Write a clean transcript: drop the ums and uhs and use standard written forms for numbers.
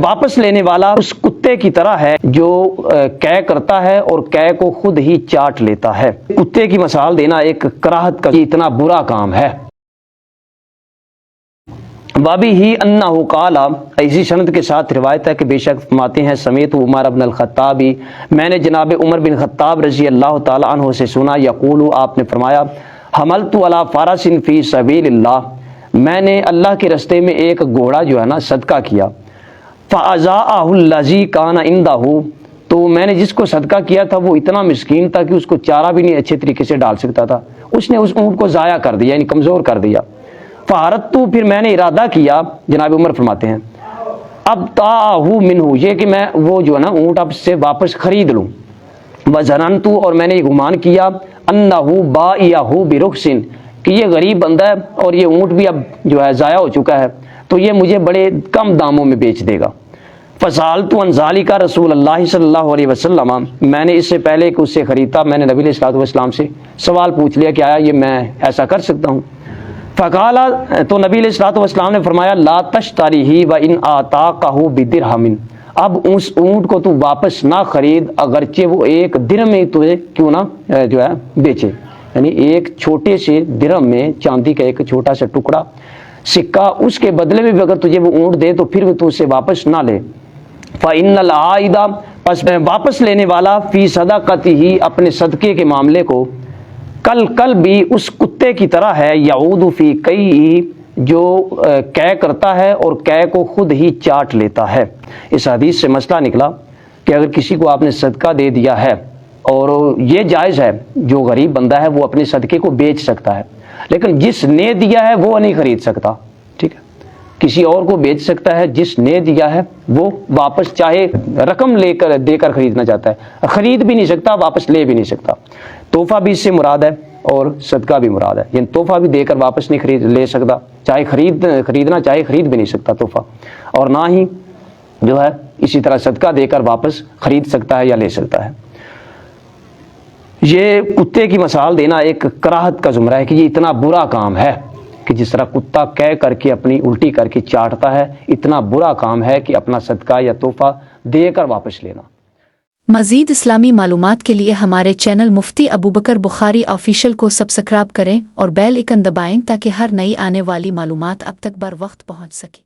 واپس لینے والا اس کتے کی طرح ہے جو قے کرتا ہے اور قے کو خود ہی چاٹ لیتا ہے۔ کتے کی مثال دینا ایک کراہت کا اتنا برا کام ہے۔ بابی ہی انہ قال، اسی سند کے ساتھ روایت ہے کہ بے شک فرماتے ہیں سمیت عمر بن الخطاب، میں نے جناب عمر بن خطاب رضی اللہ تعالی عنہ سے سنا، یقول، آپ نے فرمایا، حملت علی فرس فی سبیل اللہ، میں نے اللہ کے راستے میں ایک گھوڑا جو ہے نا صدقہ کیا، فاضاءہ الذی کان عندہ، تو میں نے جس کو صدقہ کیا تھا وہ اتنا مسکین تھا کہ اس کو چارہ بھی نہیں اچھے طریقے سے ڈال سکتا تھا، اس نے اس اونٹ کو ضائع کر دیا، یعنی کمزور کر دیا۔ فَعَرَدْتُ، پھر میں نے ارادہ کیا، جناب عمر فرماتے ہیں، اب تاہو منہ، یہ کہ میں وہ جو ہے نا اونٹ اب سے واپس خرید لوں۔ وَظَنَنْتُ، اور میں نے یہ گمان کیا، أَنَّهُ بَائِعَهُ بِرُخْصٍ، کہ یہ غریب بندہ ہے اور یہ اونٹ بھی اب جو ہے ضائع ہو چکا ہے تو یہ مجھے بڑے کم داموں میں بیچ دے گا۔ فَسَأَلْتُ عَنْ ذَلِكَ رسول اللہ صلی اللہ علیہ وسلم، میں نے اس سے پہلے کہ اس سے خریدتا میں نے نبی علیہ الصلوۃ والسلام سے سوال پوچھ لیا کہ آیا یہ میں ایسا کر سکتا ہوں؟ فقال، تو نبی علیہ الصلوۃ والسلام نے فرمایا، لا تشتریہ وان آتاکہ بدرہم، اب اس اونٹ کو تو واپس نہ خرید اگرچہ وہ ایک درہم میں تجھے کیوں نہ جو ہے بیچے، یعنی ایک چھوٹے سے درہم میں، چاندی کا ایک چھوٹا سا ٹکڑا سکہ، اس کے بدلے میں بھی اگر تجھے وہ اونٹ دے تو پھر تو اسے واپس نہ لے۔ فإن العائد، پس واپس لینے والا، فی صدقتہ، اپنے صدقے کے معاملے کو، کل بھی اس کتے کی طرح ہے، یعود فی کئی، جو قے کرتا ہے اور قے کو خود ہی چاٹ لیتا ہے۔ اس حدیث سے مسئلہ نکلا کہ اگر کسی کو آپ نے صدقہ دے دیا ہے اور یہ جائز ہے، جو غریب بندہ ہے وہ اپنے صدقے کو بیچ سکتا ہے، لیکن جس نے دیا ہے وہ نہیں خرید سکتا، ٹھیک ہے، کسی اور کو بیچ سکتا ہے، جس نے دیا ہے وہ واپس چاہے رقم دے کر خریدنا چاہتا ہے، خرید بھی نہیں سکتا، واپس لے بھی نہیں سکتا۔ تحفہ بھی اس سے مراد ہے اور صدقہ بھی مراد ہے، یعنی تحفہ بھی دے کر واپس نہیں لے سکتا، چاہے خریدنا چاہے خرید بھی نہیں سکتا تحفہ، اور نہ ہی جو ہے اسی طرح صدقہ دے کر واپس خرید سکتا ہے یا لے سکتا ہے۔ یہ کتے کی مثال دینا ایک کراہت کا زمرہ ہے کہ یہ اتنا برا کام ہے کہ جس طرح کتا قے کر کے اپنی الٹی کر کے چاٹتا ہے، اتنا برا کام ہے کہ اپنا صدقہ یا تحفہ دے کر واپس لینا۔ مزید اسلامی معلومات کے لیے ہمارے چینل مفتی ابوبکر بخاری آفیشیل کو سبسکرائب کریں اور بیل آئیکن دبائیں تاکہ ہر نئی آنے والی معلومات اب تک بر وقت پہنچ سکے۔